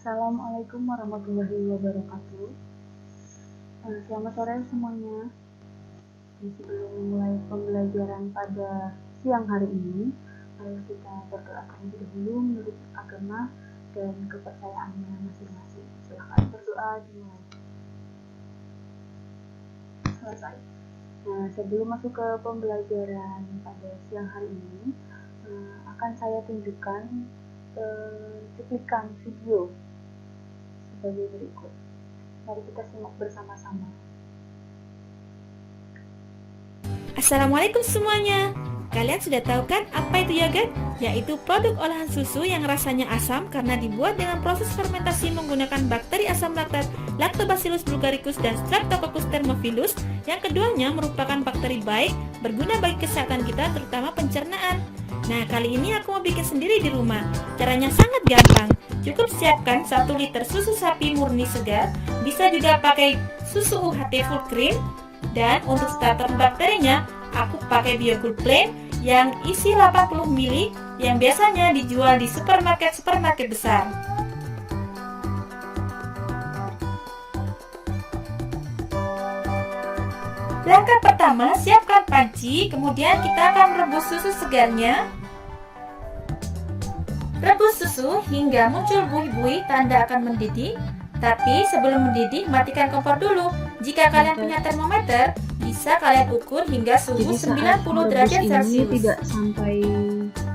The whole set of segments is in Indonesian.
Assalamualaikum warahmatullahi wabarakatuh. Selamat sore semuanya. Sebelum memulai pembelajaran pada siang hari ini, mari kita berdoa terlebih dahulu menurut agama dan kepercayaannya masing-masing. Silakan berdoa dimulai. Selesai. Sebelum masuk ke pembelajaran pada siang hari ini, akan saya tunjukkan cuplikan video sebagai berikut. Mari kita simak bersama-sama. Assalamualaikum semuanya. Kalian sudah tahu kan apa itu yogurt? Yaitu produk olahan susu yang rasanya asam karena dibuat dengan proses fermentasi menggunakan bakteri asam laktat, Lactobacillus bulgaricus dan Streptococcus thermophilus. Yang keduanya merupakan bakteri baik, berguna bagi kesehatan kita, terutama pencernaan. Nah, kali ini aku mau bikin sendiri di rumah. Caranya sangat gampang. Cukup siapkan 1 liter susu sapi murni segar. Bisa juga pakai susu UHT full cream. Dan untuk starter bakterinya, aku pakai Biocool Plain yang isi 80 ml yang biasanya dijual di supermarket besar. Langkah pertama, siapkan panci, kemudian kita akan rebus susu segarnya. Rebus susu hingga muncul buih-buih tanda akan mendidih. Tapi sebelum mendidih, matikan kompor dulu. Jika kalian punya termometer, bisa kalian ukur hingga suhu 90 derajat Celcius. Tidak sampai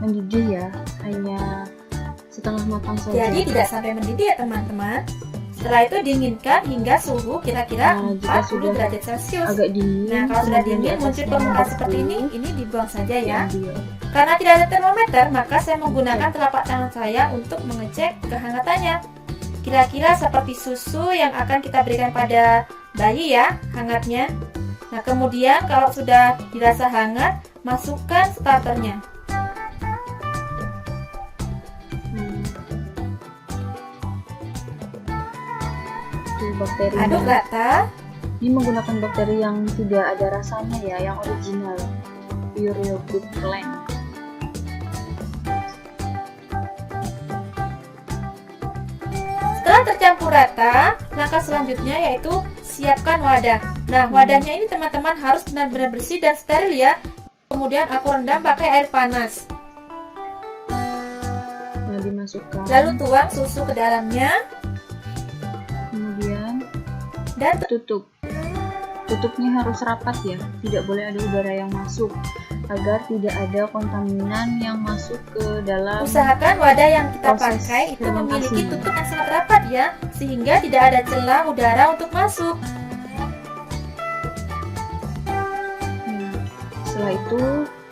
mendidih ya, hanya setengah matang saja. Jadi tidak sampai mendidih ya teman-teman. Setelah itu dinginkan hingga suhu kira-kira 40 derajat Celcius. Agak dingin. Nah, kalau sudah dingin muncul permukaan seperti ini dibuang saja ya. Karena tidak ada termometer, maka saya menggunakan telapak tangan saya untuk mengecek kehangatannya. Kira-kira seperti susu yang akan kita berikan pada bayi ya, hangatnya. Nah, kemudian kalau sudah dirasa hangat, masukkan starternya. Aduk rata. Ini menggunakan bakteri yang tidak ada rasanya ya, yang original, pure yogurt plain. Setelah tercampur rata, langkah selanjutnya yaitu siapkan wadah. Nah, wadahnya ini teman-teman harus benar-benar bersih dan steril ya. Kemudian aku rendam pakai air panas. Nah, dimasukkan. Lalu tuang susu ke dalamnya. Kemudian dan tutup. Tutupnya harus rapat ya, tidak boleh ada udara yang masuk agar tidak ada kontaminan yang masuk ke dalam. Usahakan wadah yang kita pakai itu memiliki tutup yang sangat rapat ya, sehingga tidak ada celah udara untuk masuk. Setelah itu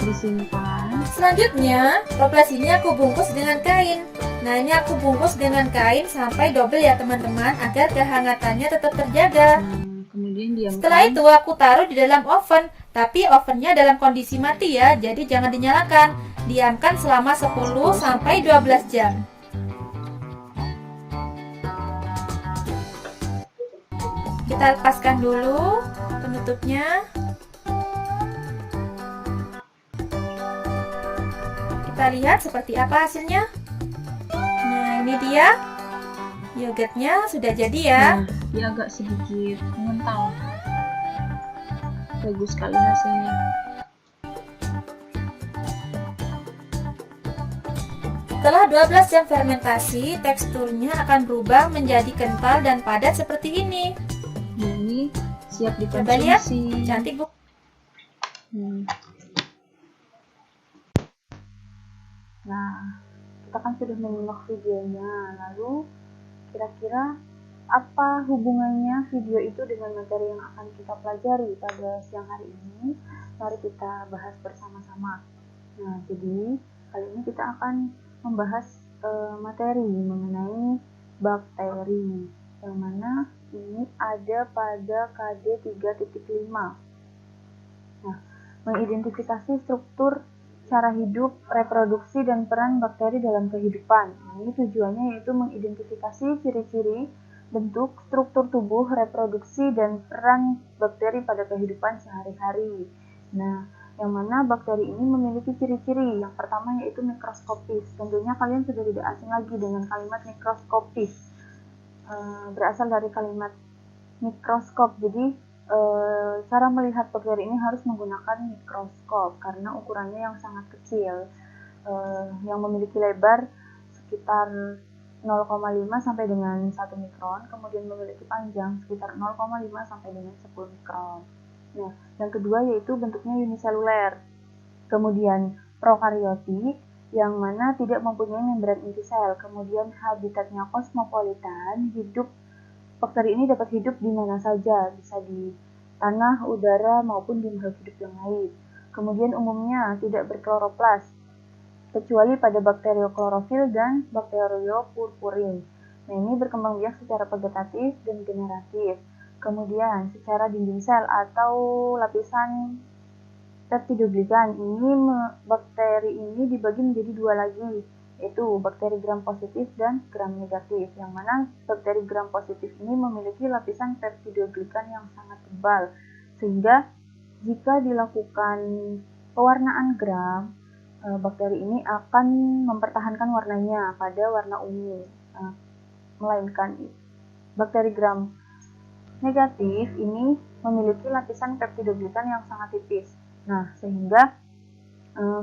disimpan. Selanjutnya, toples ini aku bungkus dengan kain. Nah, ini aku bungkus dengan kain sampai double ya teman-teman, agar kehangatannya tetap terjaga. Kemudian diamkan. Setelah itu aku taruh di dalam oven, tapi ovennya dalam kondisi mati ya, jadi jangan dinyalakan. Diamkan selama 10 sampai 12 jam. Kita lepaskan dulu penutupnya. Kita lihat seperti apa hasilnya. Nah, ini dia. Yogurtnya sudah jadi ya. Dia agak sedikit mengental. Bagus sekali hasilnya. Setelah 12 jam fermentasi, teksturnya akan berubah menjadi kental dan padat seperti ini. Nah, ini siap dikonsumsi. Coba lihat, cantik bu. Nah, kita kan sudah menyimak videonya. Lalu kira-kira apa hubungannya video itu dengan materi yang akan kita pelajari pada siang hari ini? Mari kita bahas bersama-sama. Nah, jadi kali ini kita akan membahas materi mengenai bakteri, yang mana ini ada pada KD 3.5. Nah, mengidentifikasi struktur, cara hidup, reproduksi, dan peran bakteri dalam kehidupan. Nah, ini tujuannya yaitu mengidentifikasi ciri-ciri, bentuk, struktur tubuh, reproduksi, dan peran bakteri pada kehidupan sehari-hari. Nah, yang mana bakteri ini memiliki ciri-ciri. Yang pertama yaitu mikroskopis. Tentunya kalian sudah tidak asing lagi dengan kalimat mikroskopis. berasal dari kalimat mikroskop. Jadi cara melihat bakteri ini harus menggunakan mikroskop karena ukurannya yang sangat kecil, yang memiliki lebar sekitar 0,5 sampai dengan 1 mikron, kemudian memiliki panjang sekitar 0,5 sampai dengan 10 mikron. Nah, yang kedua yaitu bentuknya uniseluler. Kemudian prokaryotik yang mana tidak mempunyai membran inti sel. Kemudian habitatnya kosmopolitan, bakteri ini dapat hidup di mana saja, bisa di tanah, udara, maupun di makhluk hidup yang lain. Kemudian umumnya tidak berkloroplas, kecuali pada bakterioklorofil dan bakteriopurpurin. Nah, ini berkembang biak secara vegetatif dan generatif. Kemudian secara dinding sel atau lapisan peptidoglikan, bakteri ini dibagi menjadi dua lagi, yaitu bakteri gram positif dan gram negatif, yang mana bakteri gram positif ini memiliki lapisan peptidoglikan yang sangat tebal, sehingga jika dilakukan pewarnaan gram, bakteri ini akan mempertahankan warnanya pada warna ungu, melainkan bakteri gram negatif ini memiliki lapisan peptidoglikan yang sangat tipis. Nah, sehingga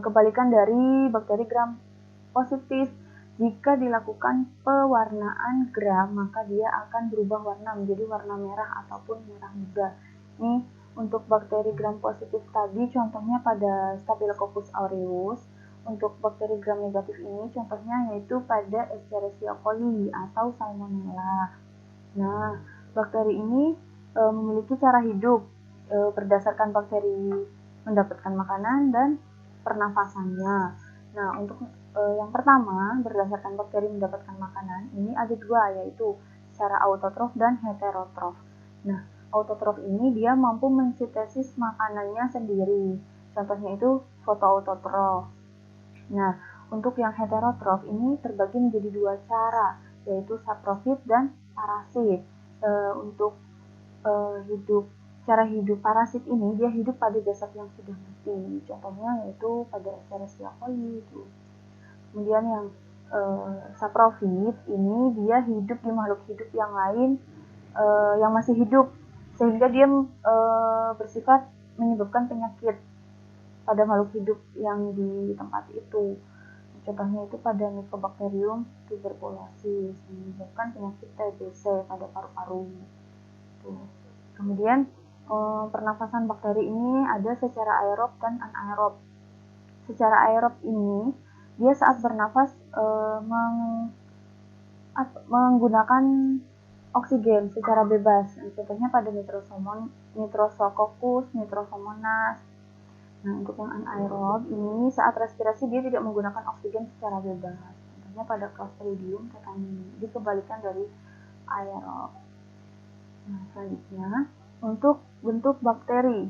kebalikan dari bakteri gram positif, jika dilakukan pewarnaan gram, maka dia akan berubah warna menjadi warna merah ataupun merah muda. Ini untuk bakteri gram positif tadi contohnya pada Staphylococcus aureus. Untuk bakteri gram negatif ini contohnya yaitu pada Escherichia coli atau Salmonella. Nah, bakteri ini memiliki cara hidup berdasarkan bakteri mendapatkan makanan dan pernafasannya. Nah, untuk yang pertama, berdasarkan bakteri mendapatkan makanan, ini ada dua, yaitu secara autotrof dan heterotrof. Nah, autotrof ini dia mampu mensintesis makanannya sendiri. Contohnya itu fotoautotrof. Nah, untuk yang heterotrof ini terbagi menjadi dua cara, yaitu saprofit dan parasit. Untuk cara hidup parasit ini, dia hidup pada jasad yang sudah mati. Contohnya yaitu pada Escherichia coli itu. Kemudian yang saprofit ini dia hidup di makhluk hidup yang lain yang masih hidup, sehingga dia bersifat menyebabkan penyakit pada makhluk hidup yang di tempat itu. Contohnya itu pada Mycobacterium tuberculosis, menyebabkan penyakit TBC pada paru-paru. Kemudian pernafasan bakteri ini ada secara aerob dan anaerob. Secara aerob ini dia saat bernafas menggunakan oksigen secara bebas. Contohnya pada Nitrosococcus, Nitrosomonas. Nah, untuk yang anaerob ini saat respirasi dia tidak menggunakan oksigen secara bebas. Contohnya pada Clostridium tetani. Dikebalikan dari aerob. Nah, selanjutnya untuk bentuk bakteri.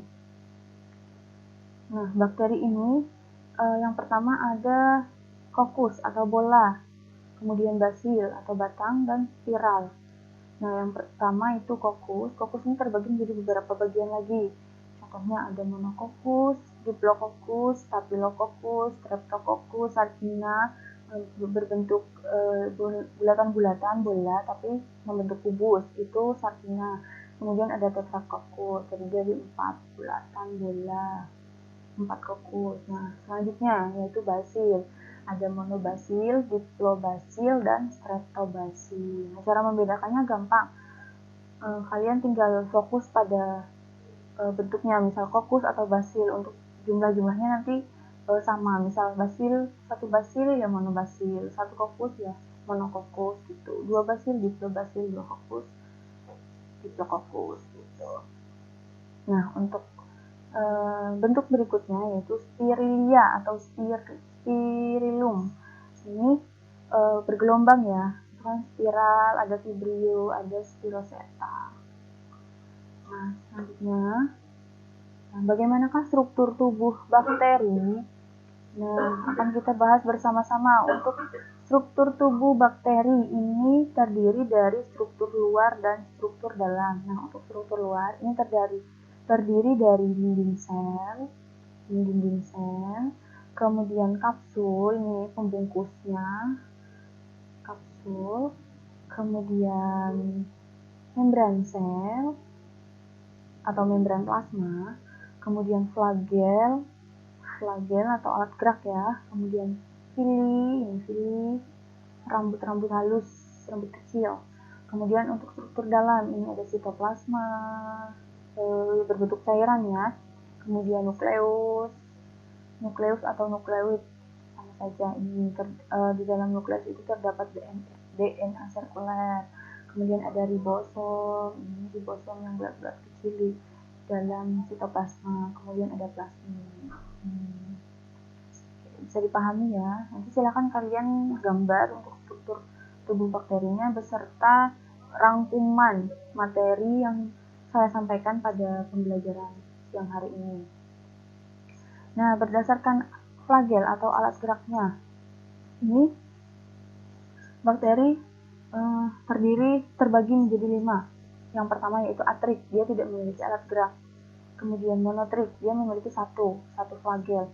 Nah, bakteri ini yang pertama ada kokus atau bola, kemudian basil atau batang, dan spiral. Nah, yang pertama itu kokus. Kokus ini terbagi menjadi beberapa bagian lagi. Contohnya ada monokokus, diplococcus, staphylococcus, streptococcus, sarcina, berbentuk bulatan-bulatan bola tapi membentuk kubus, itu sarcina. Kemudian ada tetracoccus, terdiri dari 4 bulatan bola, 4 kokus. Nah, selanjutnya yaitu basil. Ada monobasil, diplobasil, dan streptobasil. Nah, cara membedakannya gampang. Kalian tinggal fokus pada bentuknya, misal kokus atau basil. Untuk jumlah-jumlahnya nanti sama. Misal basil, satu basil ya monobasil, satu kokus ya monokokus gitu. 2 basil, diplobasil, 2 kokus, diplococcus gitu. Nah, untuk bentuk berikutnya yaitu spirilia atau spirillum. Ini bergelombang ya, kan spiral, ada vibrio, ada spiroseta. Nah, selanjutnya, bagaimanakah struktur tubuh bakteri? Nah, akan kita bahas bersama-sama. Untuk struktur tubuh bakteri ini terdiri dari struktur luar dan struktur dalam. Nah, untuk struktur luar ini terdiri dari dinding sel, kemudian kapsul, ini pembungkusnya, kapsul, kemudian membran sel atau membran plasma, kemudian flagel atau alat gerak ya, kemudian villi, rambut-rambut halus, rambut kecil. Kemudian untuk struktur dalam, ini ada sitoplasma, berbentuk cairan ya, kemudian nukleus atau nukleoid, sama saja. Ini di dalam nukleus itu terdapat DNA sirkuler. Kemudian ada ribosom, ini ribosom yang berat-berat kecil di dalam sitoplasma. Kemudian ada plasmid. Bisa dipahami ya. Nanti silakan kalian gambar untuk struktur tubuh bakterinya beserta rangkuman materi yang saya sampaikan pada pembelajaran siang hari ini. Nah, berdasarkan flagel atau alat geraknya, ini bakteri terbagi menjadi 5. Yang pertama yaitu atrik, dia tidak memiliki alat gerak. Kemudian monotrik, dia memiliki satu flagel.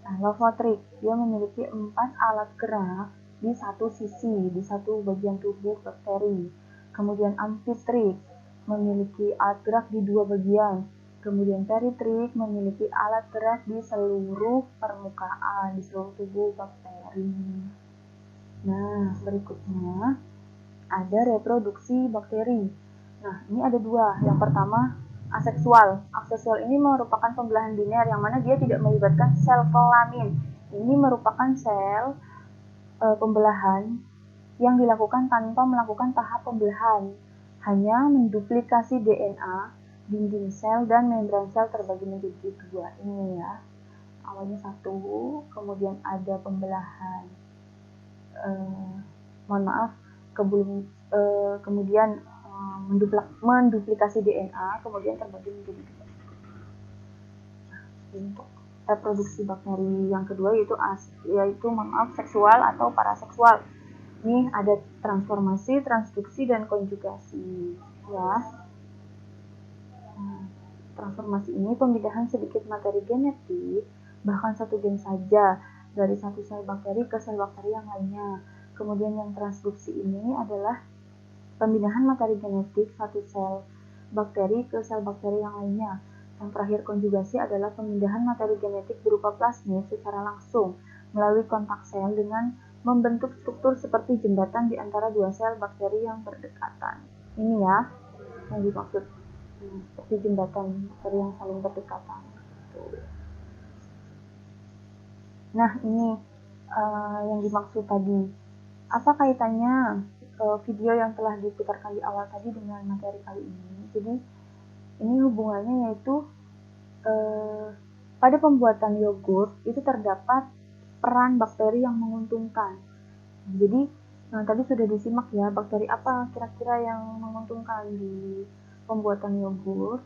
Nah, lovotrik, dia memiliki 4 alat gerak di satu sisi, di satu bagian tubuh bakteri. Kemudian amfitrik, memiliki alat gerak di 2 bagian. Kemudian peritrik, memiliki alat gerak di seluruh permukaan, di seluruh tubuh bakteri. Nah, berikutnya ada reproduksi bakteri. Nah, ini ada 2. Yang pertama, aseksual. Aseksual ini merupakan pembelahan biner yang mana dia tidak melibatkan sel kelamin. Ini merupakan sel pembelahan yang dilakukan tanpa melakukan tahap pembelahan, hanya menduplikasi DNA, dinding sel dan membran sel terbagi menjadi 2. Ini ya, awalnya 1, kemudian ada pembelahan. Kemudian menduplikasi DNA, kemudian terbagi menjadi 2. Untuk reproduksi bakteri yang kedua yaitu seksual atau paraseksual. Ini ada transformasi, transduksi, dan konjugasi ya. Nah, transformasi ini pemindahan sedikit materi genetik, bahkan satu gen saja, dari satu sel bakteri ke sel bakteri yang lainnya. Kemudian yang transduksi ini adalah pemindahan materi genetik satu sel bakteri ke sel bakteri yang lainnya. Yang terakhir konjugasi adalah pemindahan materi genetik berupa plasmid secara langsung melalui kontak sel dengan membentuk struktur seperti jembatan di antara 2 sel bakteri yang berdekatan. Ini ya yang dimaksud seperti jembatan bakteri yang saling berdekatan. Nah, ini yang dimaksud tadi. Apa kaitannya video yang telah diputarkan di awal tadi dengan materi kali ini? Jadi ini hubungannya yaitu pada pembuatan yogurt itu terdapat peran bakteri yang menguntungkan. Jadi tadi sudah disimak ya, bakteri apa kira-kira yang menguntungkan di pembuatan yogurt,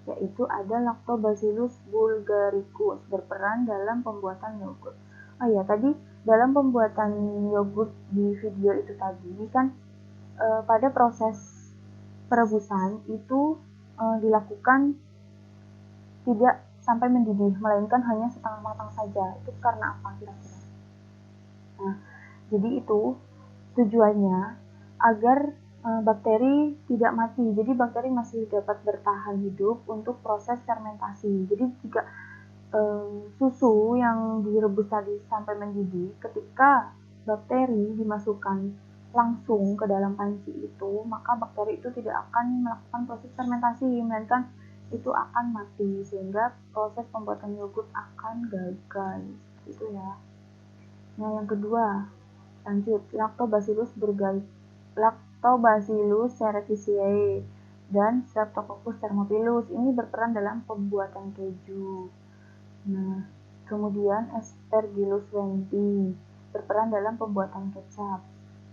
yaitu ada Lactobacillus bulgaricus berperan dalam pembuatan yogurt. Oh ya, tadi dalam pembuatan yogurt di video itu tadi kan pada proses perebusan itu dilakukan tidak sampai mendidih, melainkan hanya setengah matang saja. Itu karena apa kira-kira? Nah, jadi itu tujuannya agar bakteri tidak mati. Jadi bakteri masih dapat bertahan hidup untuk proses fermentasi. Jadi jika susu yang direbus tadi sampai mendidih, ketika bakteri dimasukkan langsung ke dalam panci itu, maka bakteri itu tidak akan melakukan proses fermentasi, melainkan itu akan mati, sehingga proses pembuatan yogurt akan gagal. Itu ya. Nah, yang kedua, lanjut, Lactobacillus cerevisiae dan Streptococcus thermophilus ini berperan dalam pembuatan keju. Nah, kemudian Aspergillus wendti berperan dalam pembuatan kecap.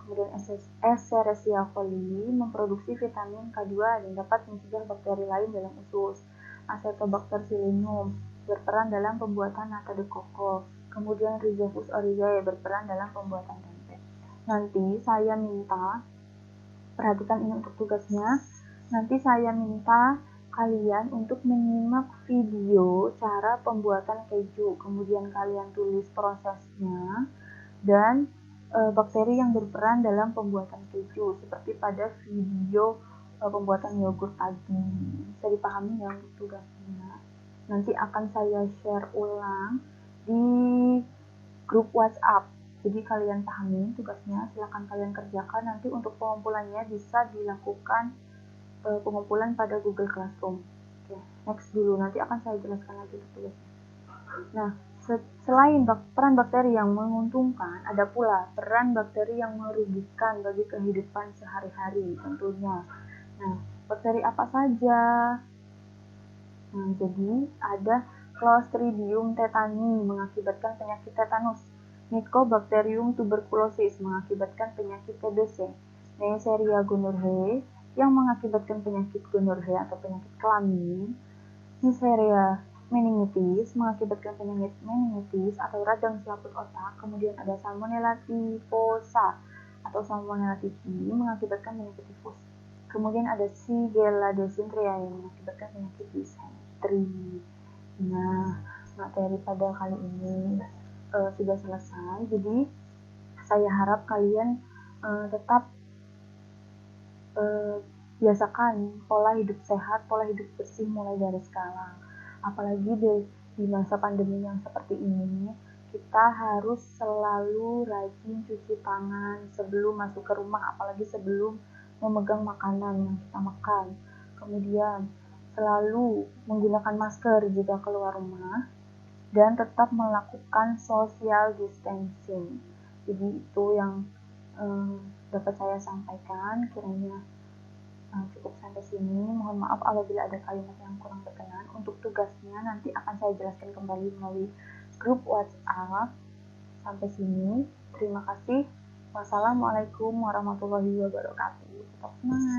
Kemudian Escherichia coli memproduksi vitamin K2 dan dapat mencegah bakteri lain dalam usus. Acetobacter pseudomonas berperan dalam pembuatan nata de coco. Kemudian Rhizopus oryzae berperan dalam pembuatan tempe. Nanti saya minta, perhatikan ini untuk tugasnya, nanti saya minta kalian untuk menyimak video cara pembuatan keju, kemudian kalian tulis prosesnya dan bakteri yang berperan dalam pembuatan keju, seperti pada video pembuatan yogurt tadi. Bisa dipahami ya untuk tugasnya. Nanti akan saya share ulang di grup WhatsApp. Jadi kalian pahami tugasnya, silahkan kalian kerjakan. Nanti untuk pengumpulannya bisa dilakukan pengumpulan pada Google Classroom. Oke, next dulu. Nanti akan saya jelaskan lagi untuk tugasnya. Nah, selain peran bakteri yang menguntungkan, ada pula peran bakteri yang merugikan bagi kehidupan sehari-hari tentunya. Nah, bakteri apa saja? Nah, jadi ada Clostridium tetani mengakibatkan penyakit tetanus, Mycobacterium tuberculosis mengakibatkan penyakit TBC, Neisseria gonorrhoeae yang mengakibatkan penyakit gonorrhea atau penyakit kelamin, Neisseria meningitis mengakibatkan penyakit meningitis atau radang selaput otak. Kemudian ada Salmonella typhosa atau Salmonella typhi mengakibatkan penyakit tifus. Kemudian ada Shigella dysenteriae yang mengakibatkan penyakit disentri. Nah, materi pada kali ini sudah selesai. Jadi saya harap kalian tetap biasakan pola hidup sehat, pola hidup bersih mulai dari sekarang. Apalagi di masa pandemi yang seperti ini, kita harus selalu rajin cuci tangan sebelum masuk ke rumah, apalagi sebelum memegang makanan yang kita makan. Kemudian selalu menggunakan masker jika keluar rumah dan tetap melakukan social distancing. Jadi itu yang dapat saya sampaikan. Kiranya cukup sampai sini. Mohon maaf apabila ada kalimat yang kurang berkenan. Untuk tugasnya nanti akan saya jelaskan kembali melalui grup WhatsApp. Sampai sini. Terima kasih. Wassalamualaikum warahmatullahi wabarakatuh. Tetap semangat.